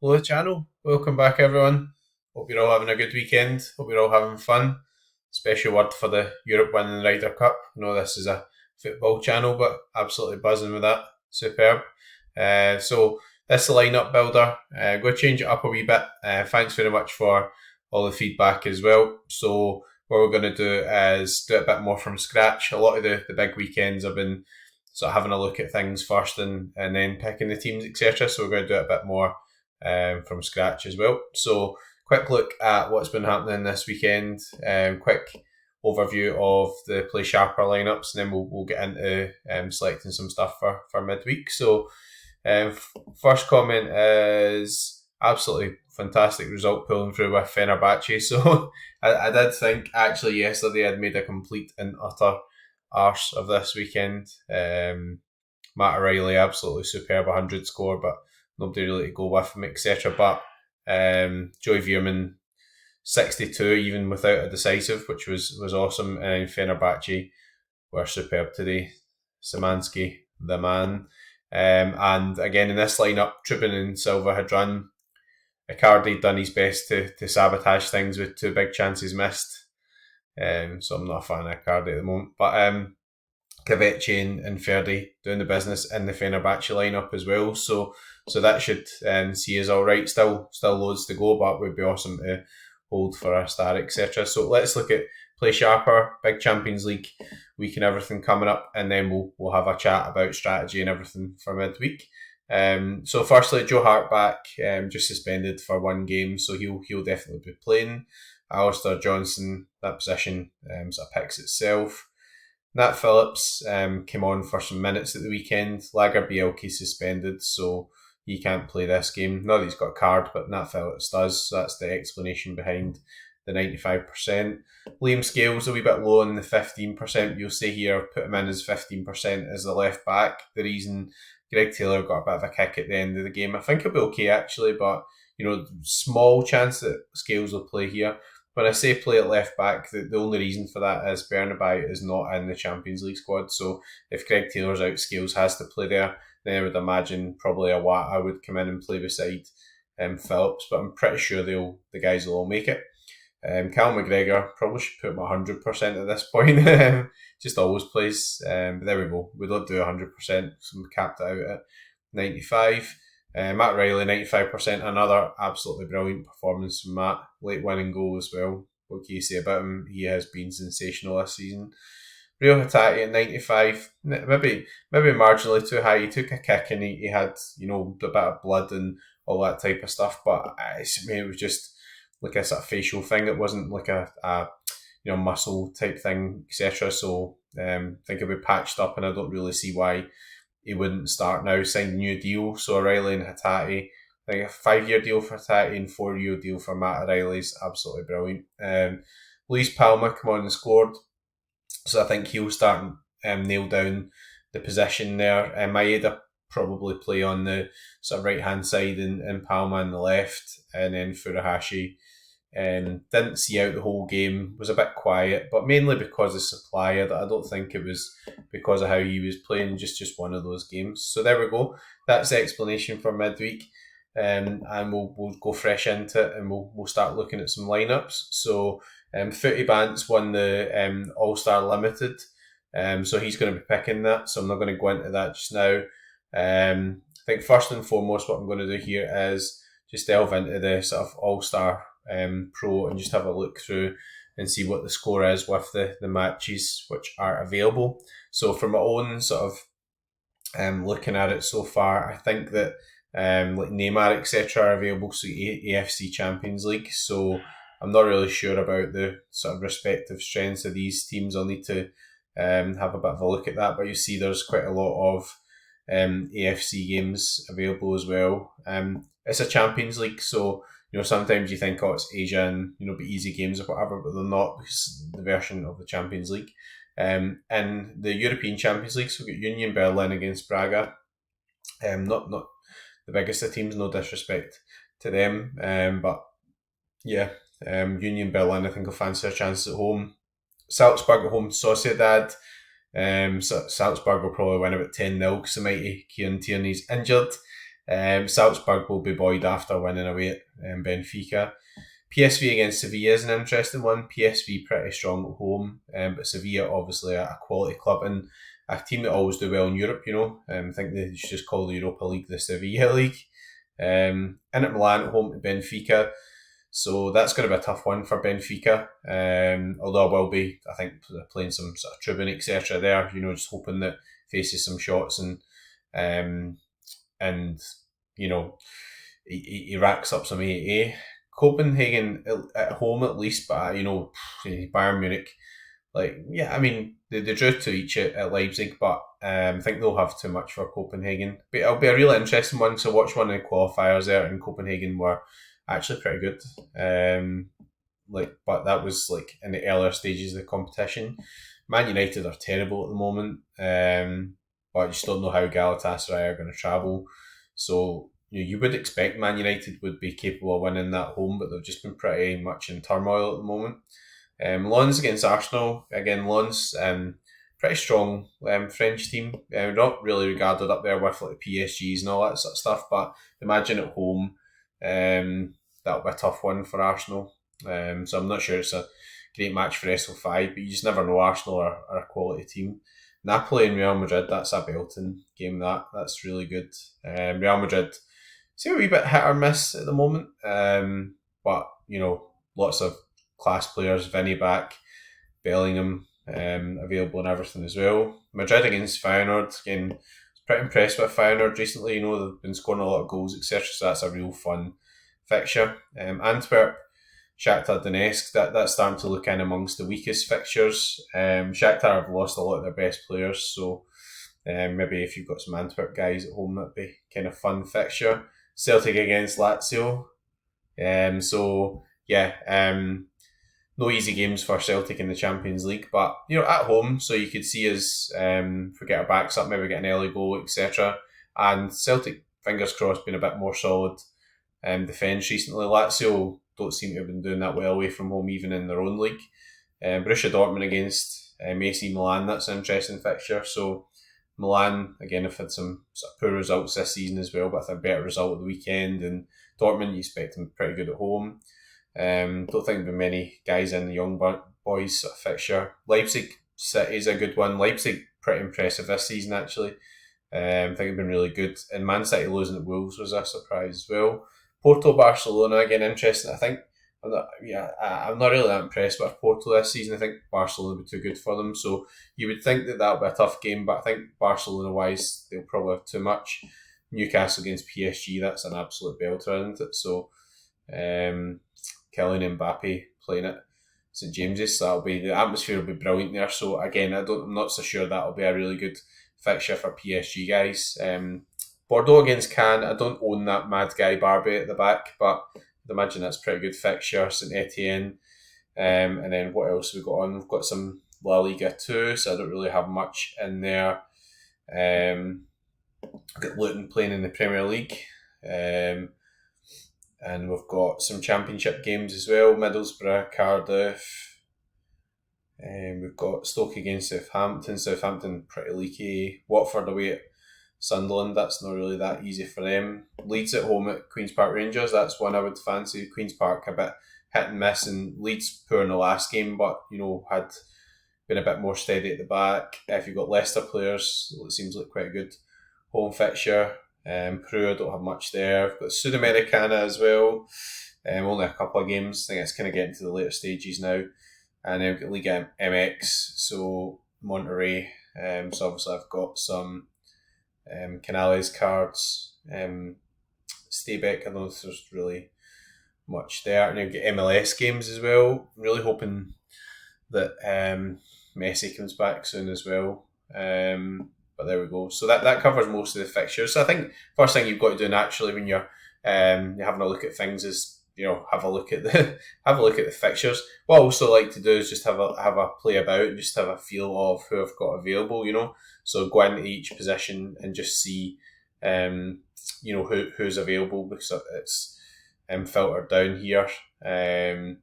Hello, channel. Welcome back, everyone. Hope you're all having a good weekend. Hope you're all having fun. Special word for the Europe winning Ryder Cup. I know this is a football channel, but absolutely buzzing with that. Superb. So this is the lineup builder. Go change it up a wee bit. Thanks very much for all the feedback as well. So what we're going to do is do it a bit more from scratch. A lot of the big weekends I've been sort of having a look at things first and then picking the teams, etc. So we're going to do it a bit more from scratch as well. So, quick look at what's been happening this weekend. Quick overview of the Playsharper lineups, and then we'll get into selecting some stuff for midweek. So, first comment is absolutely fantastic result pulling through with Fenerbahce. So, I did think actually yesterday I'd made a complete and utter arse of this weekend. Matt O'Reilly, absolutely superb 100 score, but nobody really to go with him, etc. But Joey Veerman, 62, even without a decisive, which was awesome. And Fenerbahce were superb today. Szymanski, the man. And again, in this lineup, Trubin and Silva had run. Icardi done his best to sabotage things with two big chances missed. So I'm not a fan of Icardi at the moment. But Kavecci and Ferdi doing the business in the Fenerbahce lineup as well. So that should see us all right. Still loads to go, but would be awesome to hold for a star, etc. So let's look at Playsharper, big Champions League week and everything coming up, and then we'll have a chat about strategy and everything for midweek. So firstly, Joe Hart back, just suspended for one game, so he'll definitely be playing. Alistair Johnson, that position sort of picks itself. Nat Phillips came on for some minutes at the weekend. Lager Bielki suspended, so he can't play this game. Not that he's got a card, but Nat Phillips does, so that's the explanation behind the 95%. Liam Scales a wee bit low on the 15%. You'll see here, put him in as 15% as the left back. The reason Greg Taylor got a bit of a kick at the end of the game. I think he'll be okay actually, but small chance that Scales will play here. When I say play at left back, the only reason for that is Bernabei is not in the Champions League squad. So if Greg Taylor's out, Scales has to play there. Then I would imagine probably a Wata would come in and play beside Phillips, but I'm pretty sure the guys will all make it. Cal McGregor, probably should put him 100% at this point. Just always plays. But there we go. We don't do 100%, so we capped it out at 95. Matt Riley, 95%. Another absolutely brilliant performance from Matt. Late winning goal as well. What can you say about him? He has been sensational this season. Rio Hatate at 95. Maybe marginally too high. He took a kick and he had, a bit of blood and all that type of stuff. But it was just like a sort of facial thing. It wasn't like a muscle type thing, etc. So I think it'll be patched up, and I don't really see why he wouldn't start now. Signed a new deal. So O'Reilly and Hatate, I think a 5-year deal for Hatate and 4-year deal for Matt O'Reilly's absolutely brilliant. Luis Palma come on and scored, so I think he'll start nail down the position there. Maeda probably play on the sort of right hand side and Palma on the left, and then Furuhashi didn't see out the whole game, was a bit quiet, but mainly because of supply. I don't think it was because of how he was playing, just one of those games. So there we go. That's the explanation for midweek. And we'll go fresh into it, and we'll start looking at some lineups. So Footy Bants won the All-Star Limited, so he's going to be picking that, so I'm not going to go into that just now. I think first and foremost what I'm going to do here is just delve into the sort of All-Star Pro and just have a look through and see what the score is with the matches which are available. So from my own sort of looking at it so far, I think that like Neymar, etc. are available, so AFC Champions League. So I'm not really sure about the sort of respective strengths of these teams. I'll need to have a bit of a look at that. But you see there's quite a lot of AFC games available as well. It's a Champions League, so sometimes you think, it's Asia and be easy games or whatever, but they're not, because the version of the Champions League. In the European Champions League, so we've got Union Berlin against Braga. Not the biggest of teams, no disrespect to them, but yeah, Union Berlin I think will fancy their chances at home. Salzburg at home to Sociedad. Salzburg will probably win about 10-0 because the mighty Kieran Tierney's injured. Salzburg will be buoyed after winning away at Benfica. PSV against Sevilla is an interesting one. PSV pretty strong at home, but Sevilla obviously a quality club and a team that always do well in Europe, I think they should just call the Europa League the Sevilla League. Inter Milan at home to Benfica. So that's going to be a tough one for Benfica. Although I will be, I think, playing some sort of tribune, etc. there, just hoping that faces some shots and he racks up some AA. Copenhagen at home at least, but Bayern Munich, they drew to each at Leipzig, but I think they'll have too much for Copenhagen. But it'll be a really interesting one to watch. One of the qualifiers there, and Copenhagen were actually pretty good. But that was in the earlier stages of the competition. Man United are terrible at the moment, but you just don't know how Galatasaray are going to travel. So you would expect Man United would be capable of winning that home, but they've just been pretty much in turmoil at the moment. Lens against Arsenal. Again, Lens, pretty strong French team. Not really regarded up there with the PSGs and all that sort of stuff, but imagine at home, that'll be a tough one for Arsenal. So I'm not sure it's a great match for SO5, but you just never know. Arsenal are a quality team. Napoli and Real Madrid, that's a belting game. That's really good. Real Madrid seem a wee bit hit or miss at the moment, but lots of class players. Vinny back, Bellingham available and everything as well. Madrid against Feyenoord, again, pretty impressed with Feyenoord recently. They've been scoring a lot of goals, etc. So that's a real fun fixture. Antwerp, Shakhtar Donetsk, that's starting to look in amongst the weakest fixtures. Shakhtar have lost a lot of their best players, so maybe if you've got some Antwerp guys at home, that'd be kind of fun fixture. Celtic against Lazio. No easy games for Celtic in the Champions League, but at home, so you could see us forget our backs up, maybe get an early goal, etc. And Celtic, fingers crossed, been a bit more solid defence recently. Lazio don't seem to have been doing that well away from home, even in their own league. Borussia Dortmund against AC Milan, that's an interesting fixture. So Milan, again, have had some sort of poor results this season as well, but a better result at the weekend. And Dortmund, you expect them pretty good at home. Don't think there'll be many guys in the young boys sort of fixture. Leipzig City is a good one. Leipzig pretty impressive this season actually. I think they've been really good. And Man City losing at Wolves was a surprise as well. Porto Barcelona, again, interesting. I think I'm not really that impressed with Porto this season. I think Barcelona will be too good for them. So you would think that'll be a tough game, but I think Barcelona wise they'll probably have too much. Newcastle against PSG, that's an absolute belter, isn't it? So Kylian Mbappe playing at St James's, so the atmosphere will be brilliant there. So again, I'm not so sure that'll be a really good fixture for PSG guys. Bordeaux against Cannes, I don't own that mad guy Barbie at the back, but I'd imagine that's a pretty good fixture. St Etienne, and then what else have we got on? We've got some La Liga 2, so I don't really have much in there. I've got Luton playing in the Premier League. And we've got some championship games as well. Middlesbrough, Cardiff. We've got Stoke against Southampton. Southampton pretty leaky. Watford away at Sunderland. That's not really that easy for them. Leeds at home at Queen's Park Rangers. That's one I would fancy. Queen's Park a bit hit and miss, and Leeds poor in the last game, but had been a bit more steady at the back. If you've got Leicester players, it seems like quite a good home fixture. Peru, I don't have much there. I've got Sudamericana as well. Only a couple of games. I think it's kind of getting to the later stages now. And then we've got Liga MX, so Monterrey. So obviously I've got some Canales cards. Staybeck, I don't know if there's really much there. And then we've got MLS games as well. I'm really hoping that Messi comes back soon as well. But there we go. So that covers most of the fixtures. So I think first thing you've got to do naturally when you're having a look at things is have a look at the fixtures. What I also like to do is just have a play about and just have a feel of who I've got available. So go into each position and just see who's available, because it's filtered down here. And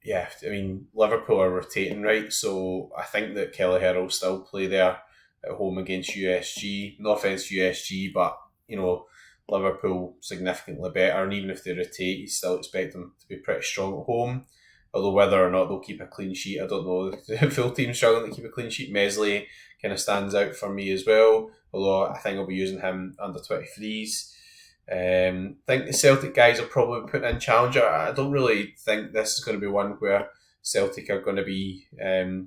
yeah, I mean, Liverpool are rotating, right? So I think that Kelleher will still play there at home against USG. No offence to USG, but Liverpool significantly better, and even if they rotate, you still expect them to be pretty strong at home. Although whether or not they'll keep a clean sheet, I don't know. The full team struggling to keep a clean sheet. Mesley kind of stands out for me as well, although I think I'll be using him under 23s. I think the Celtic guys are probably putting in challenger. I don't really think this is going to be one where Celtic are going to be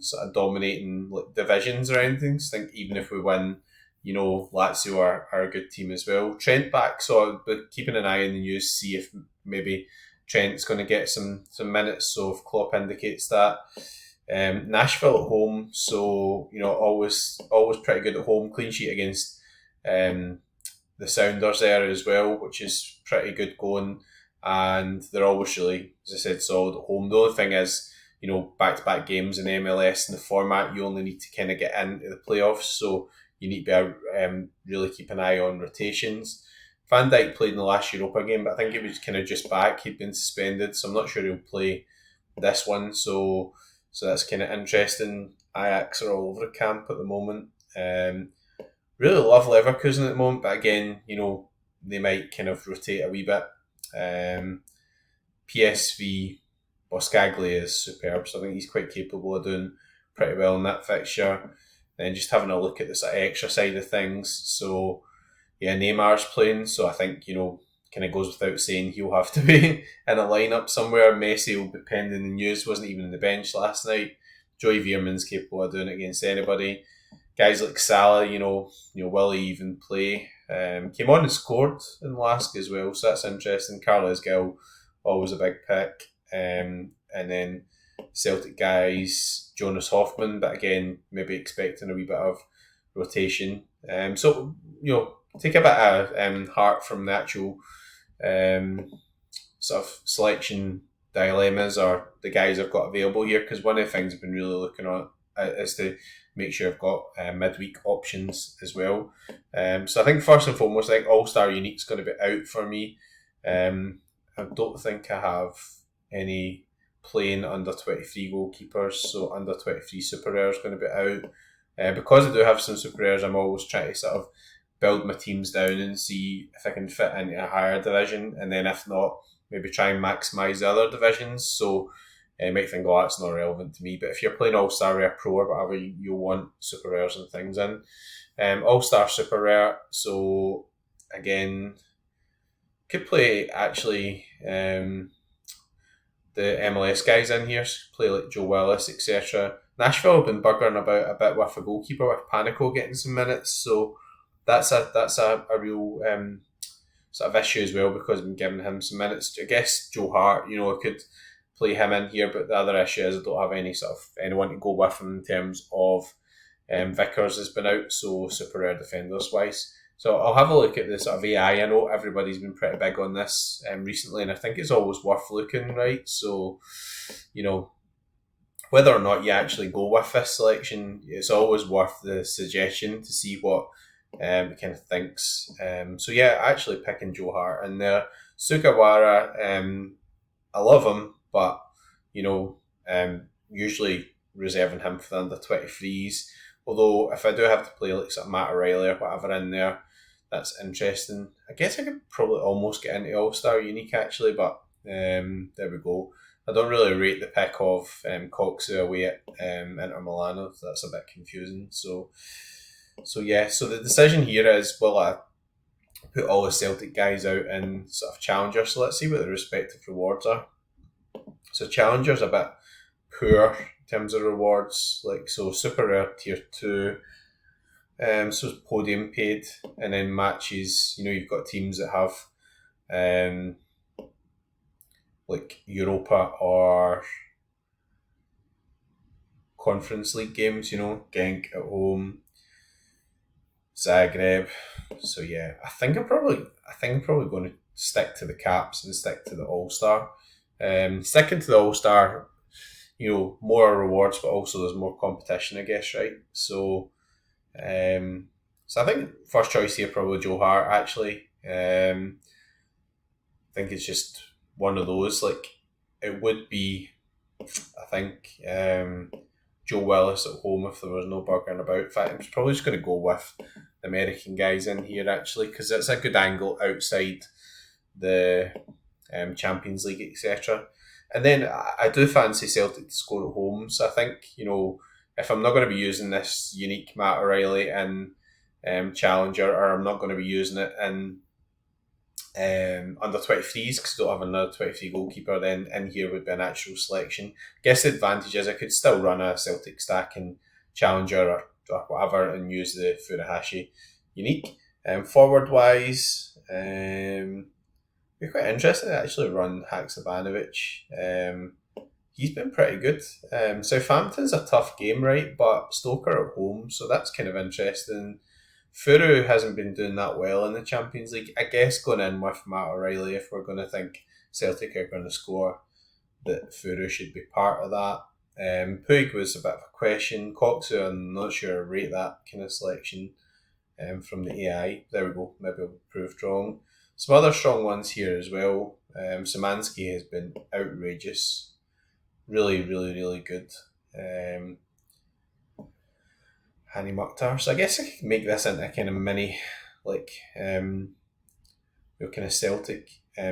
sort of dominating like divisions or anything. So I think even if we win, Lazio are a good team as well. Trent back, so I'll be keeping an eye on the news, see if maybe Trent's going to get some minutes. So if Klopp indicates that. Nashville at home, so always pretty good at home. Clean sheet against the Sounders there as well, which is pretty good going. And they're always really, as I said, solid at home. The only thing is, back-to-back games in MLS and the format, you only need to kind of get into the playoffs, so you need to be really keep an eye on rotations. Van Dijk played in the last Europa game, but I think he was kind of just back. He'd been suspended, so I'm not sure he'll play this one. So that's kind of interesting. Ajax are all over the camp at the moment. Really love Leverkusen at the moment, but again, they might kind of rotate a wee bit. PSV, Boscaglia is superb, so I think he's quite capable of doing pretty well in that fixture. Then just having a look at the sort of extra side of things. So, yeah, Neymar's playing, so I think, kind of goes without saying he'll have to be in a lineup somewhere. Messi will be pending the news, wasn't even on the bench last night. Joey Veerman's capable of doing it against anybody. Guys like Salah, will he even play? Came on and scored in Lask as well, so that's interesting. Carlos Gil, always a big pick. And then Celtic guys, Jonas Hoffman, but again, maybe expecting a wee bit of rotation. So, take a bit of heart from the actual sort of selection dilemmas or the guys I've got available here, because one of the things I've been really looking at is to make sure I've got midweek options as well. So I think first and foremost, I think All-Star Unique's going to be out for me. I don't think I have any playing under 23 goalkeepers, so under 23 Super Rare is going to be out. Because I do have some Super Rares, I'm always trying to sort of build my teams down and see if I can fit into a higher division, and then if not, maybe try and maximise the other divisions. So you might think, oh, that's not relevant to me, but if you're playing All-Star Rare Pro or whatever, you want Super Rares and things in. All-Star Super Rare, so again, could play actually the MLS guys in here, so play like Joe Willis, etc. Nashville have been buggering about a bit with a goalkeeper, with Panico getting some minutes, so that's a real sort of issue as well, because I've been giving him some minutes. I guess Joe Hart, I could play him in here, but the other issue is I don't have any sort of anyone to go with him in terms of Vickers has been out, so Super Rare defenders wise. So I'll have a look at the sort of AI. I know everybody's been pretty big on this recently, and I think it's always worth looking, right? So, whether or not you actually go with this selection, it's always worth the suggestion to see what kind of thinks. So yeah, actually picking Joe Hart in there. Sugawara, I love him, but usually reserving him for the under 23s. Although if I do have to play like sort of Matt O'Reilly or whatever in there, that's interesting. I guess I could probably almost get into All-Star Unique actually, but there we go. I don't really rate the pick of Coxu away at Inter Milano. So that's a bit confusing. So yeah. So the decision here is, will I put all the Celtic guys out in sort of Challenger? So let's see what the respective rewards are. So Challenger's a bit poor in terms of rewards. Like, so Super Rare Tier 2. So it's podium paid, and then matches, you've got teams that have like Europa or Conference League games, Genk at home, Zagreb. So yeah, I think I'm probably going to stick to the caps and stick to the All-Star. Sticking to the All-Star, more rewards, but also there's more competition, I guess, right? So I think first choice here probably Joe Hart actually. I think it's just one of those, like, it would be, I think, Joe Willis at home if there was no buggering about. In fact, I'm probably just going to go with the American guys in here actually, because it's a good angle outside the Champions League, etc. And then I do fancy Celtic to score at home, so I think, if I'm not going to be using this unique Matt O'Reilly in Challenger, or I'm not going to be using it in under 23s because I don't have another 23 goalkeeper, then in here would be a natural selection. I guess the advantage is I could still run a Celtic stack in Challenger or whatever and use the Furuhashi unique. Forward wise, be quite interested to actually run Haksabanovic. He's been pretty good. Southampton's a tough game, right? But Stoker at home, so that's kind of interesting. Furu hasn't been doing that well in the Champions League. I guess going in with Matt O'Reilly, if we're going to think Celtic are going to score, that Furu should be part of that. Puig was a bit of a question. Coxu, I'm not sure I rate that kind of selection from the AI. There we go. Maybe I'll be proved wrong. Some other strong ones here as well. Szymanski has been outrageous. Really, really, really good. Hani Mukhtar. So I guess I could make this into a kind of mini, kind of Celtic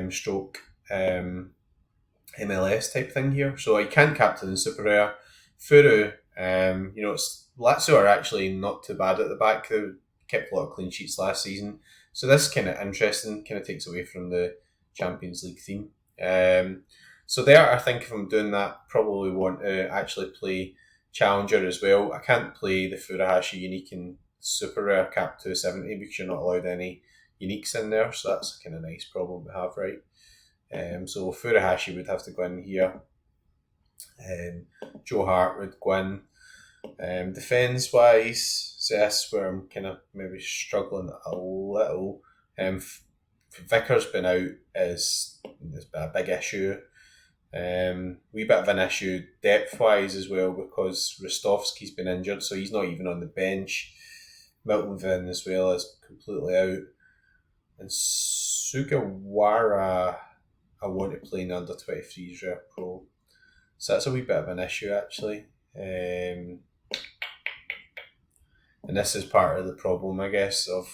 stroke MLS type thing here. So I can captain the SORARE. Furu, Lazio are actually not too bad at the back. They kept a lot of clean sheets last season. So this is kind of interesting, kind of takes away from the Champions League theme. So there, I think if I'm doing that, probably want to actually play Challenger as well. I can't play the Furuhashi unique in Super Rare Cap 270 because you're not allowed any uniques in there, so that's a kind of nice problem to have, right? So Furuhashi would have to go in here. Joe Hart would go in. Defence wise, so that's where I'm kind of maybe struggling a little. Vickers been out is a big issue. Wee bit of an issue depth wise as well because Rostovski's been injured, so he's not even on the bench. Milton Vin as well is completely out, and Sugawara I want to play in under 23s Rare Pro, so that's a wee bit of an issue actually. And this is part of the problem, I guess, of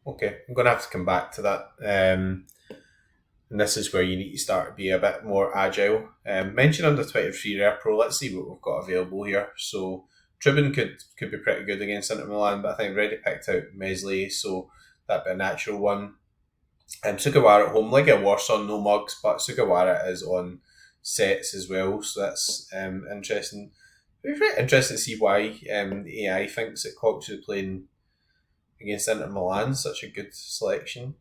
okay, I'm going to have to come back to that. And this is where you need to start to be a bit more agile. Mention under 23 Rare Pro, let's see what we've got available here. So Tribune could be pretty good against Inter Milan, but I think I've already picked out Mesley, so that'd be a natural one. Sugawara at home, like a worse on no mugs, but Sugawara is on sets as well, so that's interesting. It'd be very interesting to see why the AI thinks that Cox is playing against Inter Milan, such a good selection.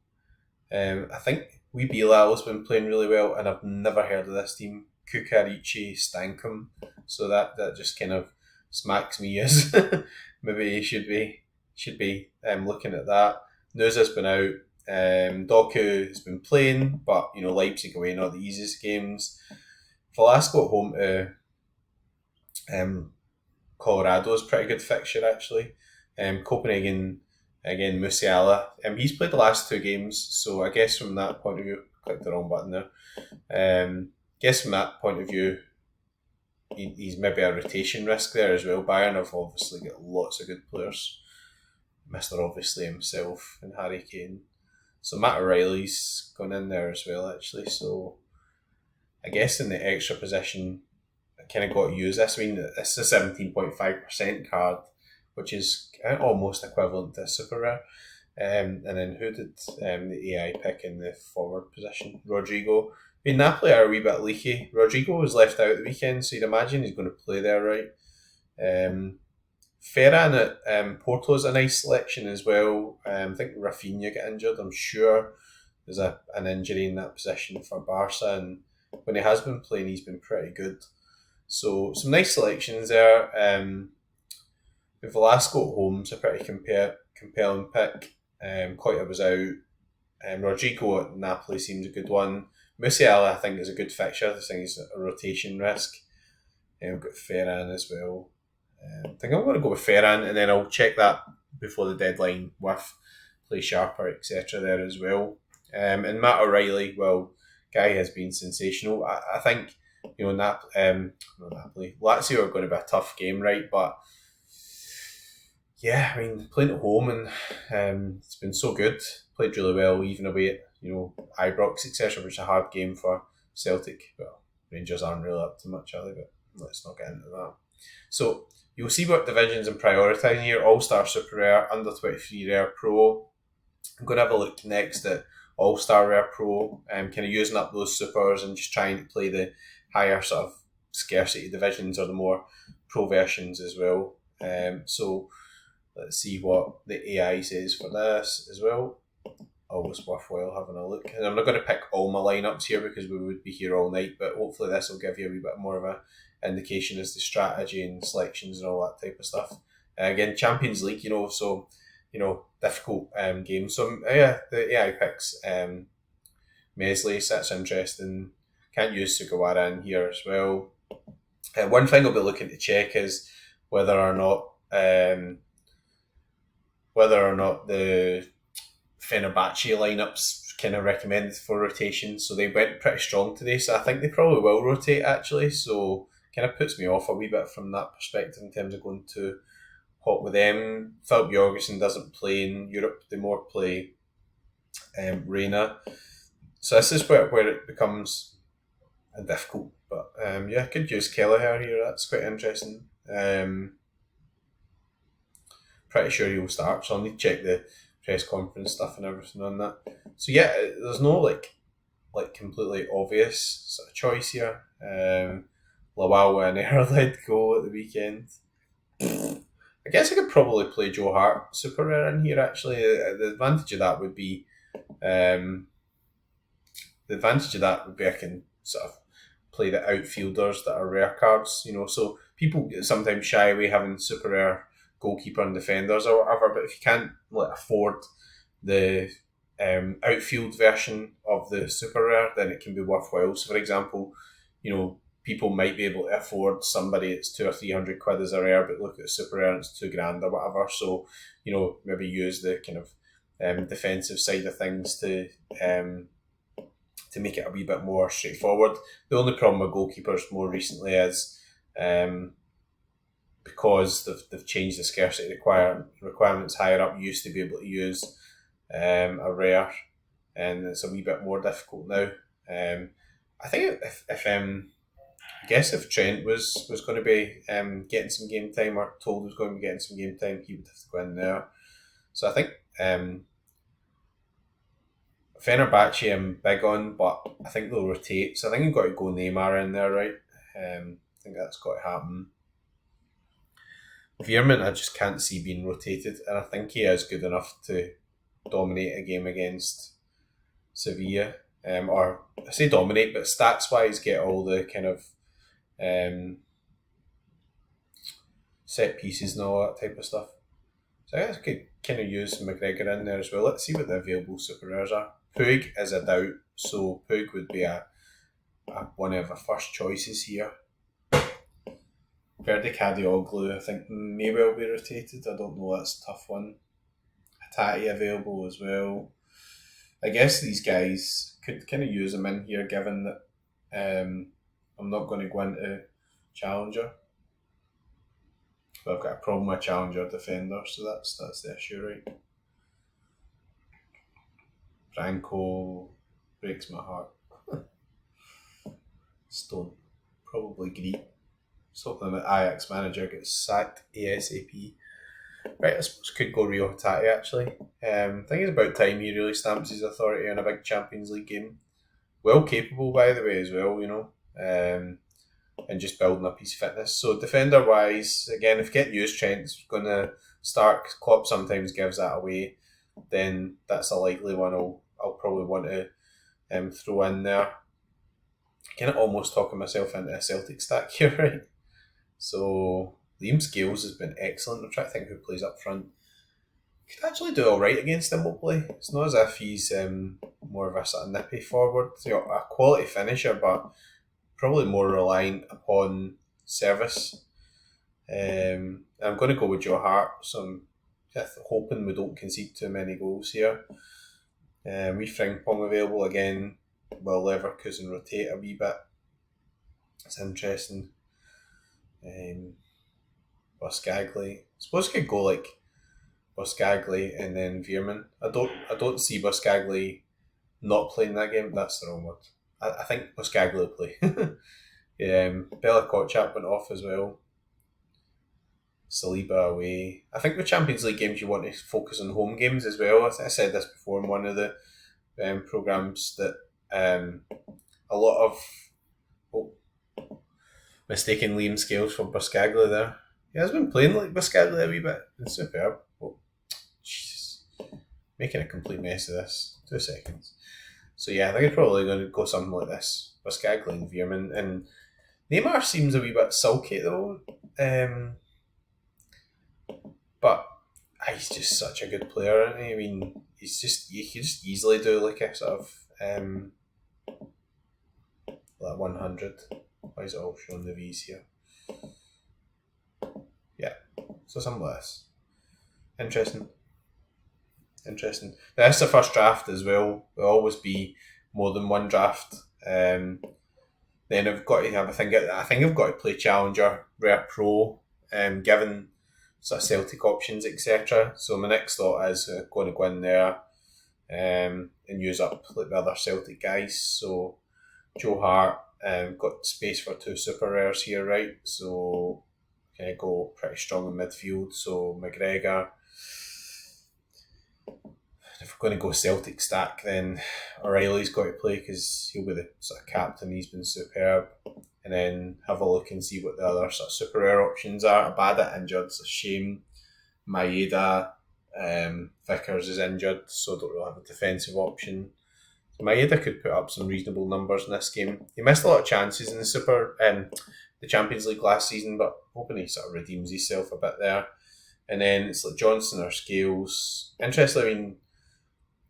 I think Wee Bilal's been playing really well, and I've never heard of this team. Kukarichi Stankum, so that just kind of smacks me as maybe he should be looking at that. Nuza's been out. Doku has been playing, but Leipzig away, not the easiest games. Velasco at home to Colorado's pretty good fixture actually. Copenhagen again, Musiala. He's played the last two games, so I guess from that point of view, clicked the wrong button there. Guess from that point of view, he's maybe a rotation risk there as well. Bayern have obviously got lots of good players. Mr. Obviously himself and Harry Kane. So Matt O'Reilly's gone in there as well, actually. So I guess in the extra position, I kind of got to use this. I mean, it's a 17.5% card, which is almost equivalent to Super Rare. And then who did the AI pick in the forward position? Rodrigo. I mean, Napoli are a wee bit leaky. Rodrigo was left out at the weekend, so you'd imagine he's going to play there, right? Ferran at Porto's a nice selection as well. I think Rafinha got injured. I'm sure there's an injury in that position for Barca, and when he has been playing, he's been pretty good. So some nice selections there. Velasco at home's a pretty compelling pick. Koita was out. Rodrigo at Napoli seems a good one. Musiala I think is a good fixture. I think he's a rotation risk. We've got Ferran as well. I think I'm going to go with Ferran, and then I'll check that before the deadline with Playsharper, etc. there as well. And Matt O'Reilly, well, Guy has been sensational. I think, Napoli, Lazio are going to be a tough game, right? But yeah, I mean, playing at home and it's been so good. Played really well, even away at Ibrox, etc., which is a hard game for Celtic. Well, Rangers aren't really up to much, are they? But let's not get into that. So you'll see what divisions I'm prioritising here: All Star, Super Rare, Under 23 Rare, Pro. I'm going to have a look next at All Star Rare Pro, kind of using up those supers and just trying to play the higher sort of scarcity divisions or the more pro versions as well. So let's see what the AI says for this as well. Always worthwhile having a look. And I'm not going to pick all my lineups here because we would be here all night, but hopefully this will give you a wee bit more of a indication as to strategy and selections and all that type of stuff. Again, Champions League, so difficult game. So yeah, the AI picks Mesley, so that's interesting. Can't use Sugawara in here as well. One thing I'll be looking to check is whether or not the Fenerbahce lineups kind of recommended for rotation. So they went pretty strong today, so I think they probably will rotate actually. So kind of puts me off a wee bit from that perspective in terms of going too hot with them. Philip Jorgensen doesn't play in Europe; they more play Reina. So this is where it becomes difficult. But yeah, could use Kelleher here. That's quite interesting. Pretty sure he'll start, so I'll need to check the press conference stuff and everything on that. So yeah, there's no like completely obvious sort of choice here. Lawawa and Erlid go at the weekend. I guess I could probably play Joe Hart Super Rare in here actually. The advantage of that would be I can sort of play the outfielders that are rare cards, so people sometimes shy away having super rare goalkeeper and defenders or whatever, but if you can't afford the outfield version of the super rare, then it can be worthwhile. So for example, people might be able to afford somebody it's 200 or 300 quid as a rare, but look at the super rare and it's $2,000 or whatever. So maybe use the kind of defensive side of things to make it a wee bit more straightforward. The only problem with goalkeepers more recently is because they've changed the scarcity requirements higher up. You used to be able to use a rare, and it's a wee bit more difficult now. I think if Trent was going to be getting some game time, or told he was going to be getting some game time, he would have to go in there. So I think Fenerbahce I'm big on, but I think they'll rotate. So I think you've got to go Neymar in there, right? I think that's got to happen. Veerman I just can't see being rotated, and I think he is good enough to dominate a game against Sevilla. Or I say dominate, but stats wise get all the kind of set pieces and all that type of stuff. So I could kind of use McGregor in there as well. Let's see what the available super rares are. Puig is a doubt, so Puig would be a one of our first choices here. Verdi Kadioglu, I think maybe will be rotated. I don't know, that's a tough one. Hatati available as well. I guess these guys could kind of use them in here, given that I'm not going to go into Challenger. But I've got a problem with Challenger defender, so that's the issue, right? Franco breaks my heart. Stone. Probably Greek. Something that Ajax manager gets sacked ASAP. Right, I suppose could go Rio Hatati actually. I think it's about time he really stamps his authority in a big Champions League game. Well capable, by the way, as well, and just building up his fitness. So defender wise, again, if getting used Trent's going to start, Klopp sometimes gives that away, then that's a likely one I'll probably want to throw in there. Kind of almost talking myself into a Celtic stack here, right? So Liam Scales has been excellent. I'm trying to think who plays up front. Could actually do alright against him, hopefully. It's not as if he's more of a sort of nippy forward. A quality finisher, but probably more reliant upon service. I'm going to go with Joe Hart, so I'm hoping we don't concede too many goals here. We Frimpong available again. will Leverkusen rotate a wee bit? It's interesting. Buscagli. I suppose you could go like Buscagli and then Veerman. I don't see Buscagli not playing that game. That's the wrong word. I think Buscagli will play. Bella Kotchap went off as well. Saliba away. I think the Champions League games you want to focus on home games as well. I said this before in one of the programmes that a lot of mistaken Liam Scales for Buscagli there. He has been playing like Buscagli a wee bit. It's superb. Oh, Jesus. Making a complete mess of this. 2 seconds. So yeah, I think it's probably going to go something like this. Buscagli and Veerman. And Neymar seems a wee bit sulky though. But he's just such a good player, isn't he? I mean, you can just easily do like a sort of like 100. Why is it all showing the V's here? Yeah, so something like this. Interesting. Now, this is the first draft as well. There'll always be more than one draft. Then I've got to have I think I've got to play Challenger, Rare Pro, given sort of Celtic options, etc. So my next thought is going to go in there and use up like the other Celtic guys. So Joe Hart, got space for 2 super rares here, right? So can I go pretty strong in midfield? So McGregor. If we're going to go Celtic stack, then O'Reilly's got to play because he'll be the sort of captain. He's been superb. And then have a look and see what the other sort of super rare options are. Abada injured, it's a shame. Maeda, Vickers is injured, so don't really have a defensive option. Maeda could put up some reasonable numbers in this game. He missed a lot of chances in the Champions League last season, but hoping he sort of redeems himself a bit there. And then it's like Johnson or Scales. Interesting, I mean,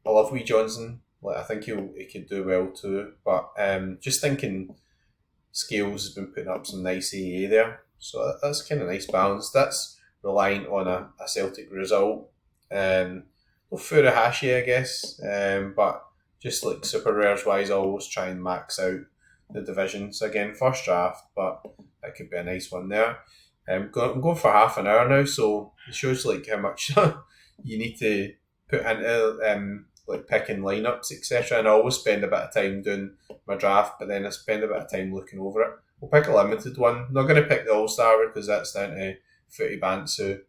I love wee Johnson. Like I think he could do well too. But just thinking Scales has been putting up some nice AA there. So that's kind of nice balance. That's relying on a Celtic result. Well, Furuhashi, I guess. But just like super rares wise, I always try and max out the divisions. Again, first draft, but that could be a nice one there. I'm going for half an hour now, so it shows like how much you need to put into like picking lineups, etc. And I always spend a bit of time doing my draft, but then I spend a bit of time looking over it. We'll pick a limited one. Not going to pick the All-Star because that's down to Footy Bants who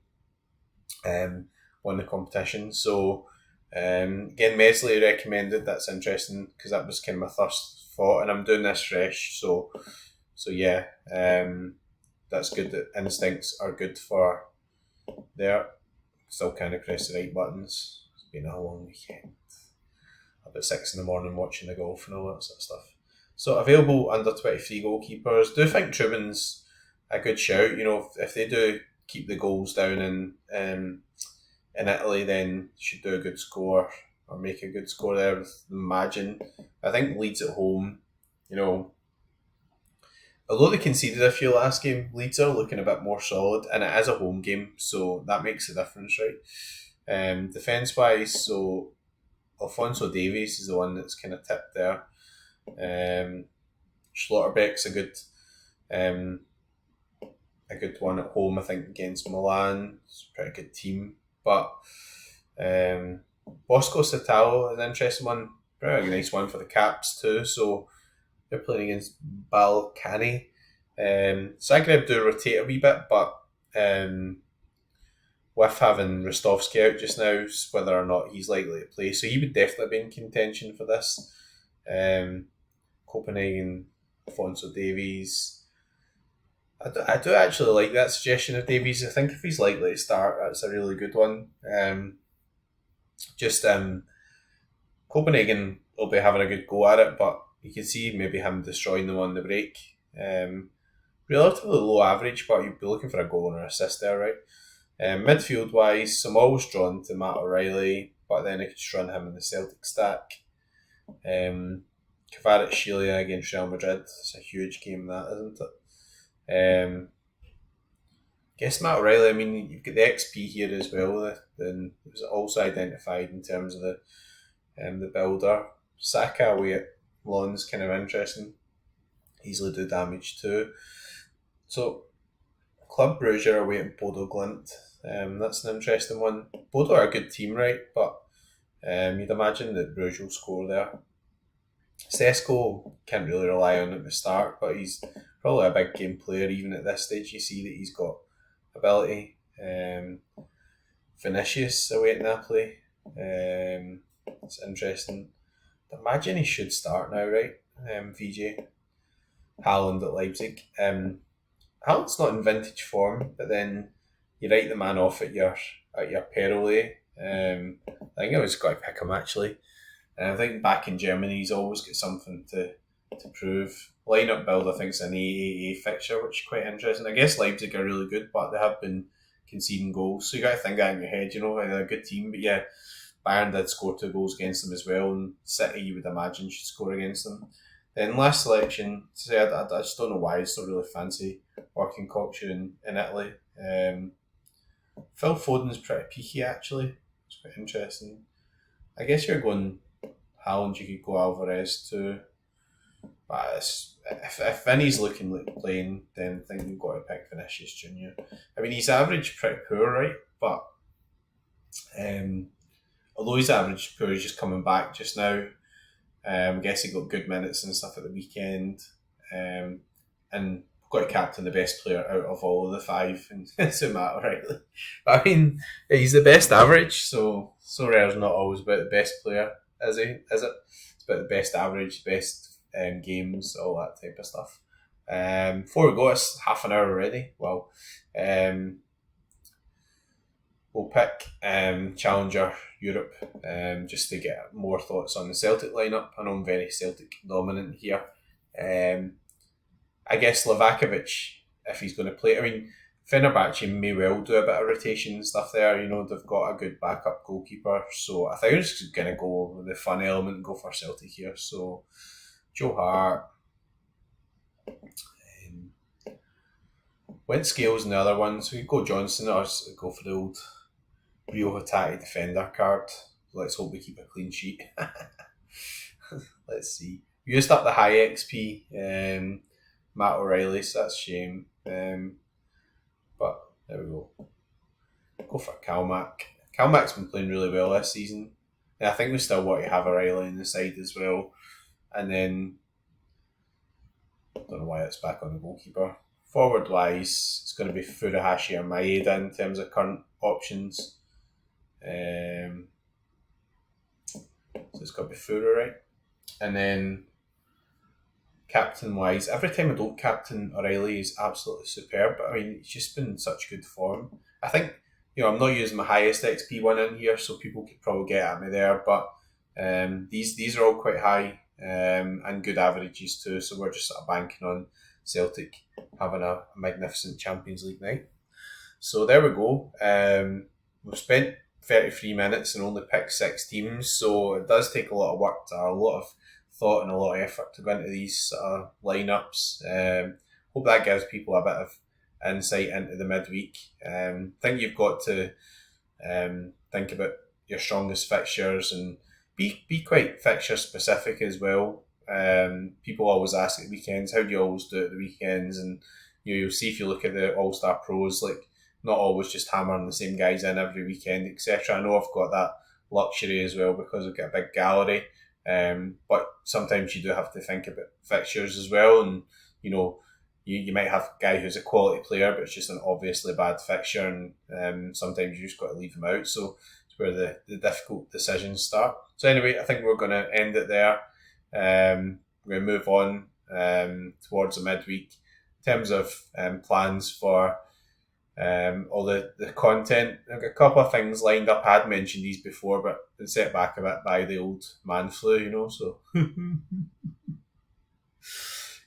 won the competition. So again, Mesley recommended. That's interesting because that was kind of my first thought, and I'm doing this fresh. So yeah, that's good that instincts are good for there. Still kind of press the right buttons. It's been a long weekend. About 6 in the morning watching the golf and all that sort of stuff. So available under 23 goalkeepers. Do think Trubin's a good shout. You know, if they do keep the goals down in Italy, then should do a good score or make a good score there. Imagine. I think Leeds at home, you know, although they conceded a few last game, Leeds are looking a bit more solid, and it is a home game, so that makes a difference, right? Defence wise, so Alphonso Davies is the one that's kind of tipped there. Schlotterbeck's a good one at home, I think, against Milan. It's a pretty good team. But Bosco Satao is an interesting one. Pretty nice one for the Caps too. So they're playing against Balkany. Zagreb do rotate a wee bit, but with having Rostovski out just now, whether or not he's likely to play. So he would definitely be in contention for this. Copenhagen, Alphonso Davies. I do actually like that suggestion of Davies. I think if he's likely to start, that's a really good one. Copenhagen will be having a good go at it, but you can see maybe him destroying them on the break. Relatively low average, but you'd be looking for a goal and an assist there, right? Midfield wise, I'm always drawn to Matt O'Reilly, but then I could just run him in the Celtic stack. Kvaratskhelia against Real Madrid. It's a huge game, that, isn't it? Guess Matt O'Reilly, I mean, you've got the XP here as well, then it was also identified in terms of the builder. Saka away at Lon's kind of interesting. Easily do damage too. So Club Brugge are away at Bodo Glimt. That's an interesting one. Bodo are a good team, right? But you'd imagine that Brugge will score there. Sesko can't really rely on at the start, but he's probably a big game player even at this stage. You see that he's got ability. Vinicius away at Napoli. It's interesting. I imagine he should start now, right? VJ. Haaland at Leipzig. Haaland's not in vintage form, but then you write the man off at your peril. I think I was got to pick him actually. And I think back in Germany, he's always got something to prove. Lineup build, I think, is an AAA fixture, which is quite interesting. I guess Leipzig are really good, but they have been conceding goals, so you got to think that in your head. They're a good team, but yeah, Bayern did score 2 goals against them as well, and City, you would imagine, should score against them. Then last selection, I just don't know why I still really fancy working Cockshire in Italy. Phil Foden's pretty peaky actually. It's quite interesting. I guess you're going Haaland, you could go Alvarez too. But if Vinny's looking like playing, then I think you've got to pick Vinicius Junior. I mean, he's average pretty poor, right? But although he's average poor, he's just coming back just now. I guess he got good minutes and stuff at the weekend. And got to captain the best player out of all of the 5, and it's a matter, right? But I mean, he's the best average, so SORARE's not always about the best player, is he? Is it? It's about the best average, best games, all that type of stuff. Before we go, it's half an hour already. Well, we'll pick Challenger Europe just to get more thoughts on the Celtic lineup. I know I'm very Celtic dominant here. I guess Livakovic, if he's going to play, I mean, Fenerbahce may well do a bit of rotation and stuff there. They've got a good backup goalkeeper, so I think I'm just going to go with the fun element and go for Celtic here. So Joe Hart, went Scales in the other one, so we go Johnson or go for the old Rio Hatate defender card. Let's hope we keep a clean sheet. Let's see. We used up the high XP. Matt O'Reilly, so that's a shame. But there we go. Go for Calmac. Calmac's been playing really well this season. And I think we still want to have O'Reilly on the side as well. And then, I don't know why it's back on the goalkeeper. Forward wise, it's going to be Furuhashi or Maeda in terms of current options. So it's got to be Furu, right? And then captain wise, every time I don't captain O'Reilly, he's absolutely superb. But I mean, he's just been in such good form. I think, I'm not using my highest XP one in here, so people could probably get at me there. But these are all quite high and good averages too. So we're just sort of banking on Celtic having a magnificent Champions League night. So there we go. We've spent 33 minutes and only picked 6 teams, so it does take a lot of work, a lot of thought and a lot of effort to go into these lineups. Hope that gives people a bit of insight into the midweek. I think you've got to think about your strongest fixtures and be quite fixture specific as well. People always ask at the weekends, how do you always do it at the weekends? And you'll see if you look at the All-Star Pros, like not always just hammering the same guys in every weekend, etc. I know I've got that luxury as well because I've got a big gallery. But sometimes you do have to think about fixtures as well, and you might have a guy who's a quality player but it's just an obviously bad fixture, and sometimes you just got to leave him out. So it's where the difficult decisions start. So anyway, I think we're going to end it there. We're going to move on towards the midweek in terms of plans for all the content. I've got a couple of things lined up. I had mentioned these before, but been set back a bit by the old man flu, so.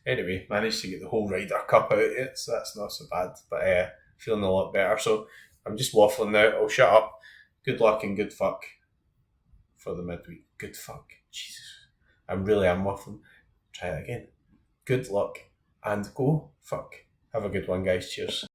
Anyway, managed to get the whole Ryder Cup out of it, so that's not so bad. But feeling a lot better, so I'm just waffling now. I'll shut up. Good luck and good fuck for the midweek. Good fuck. Jesus. I really am waffling. Try that again. Good luck and go fuck. Have a good one, guys. Cheers.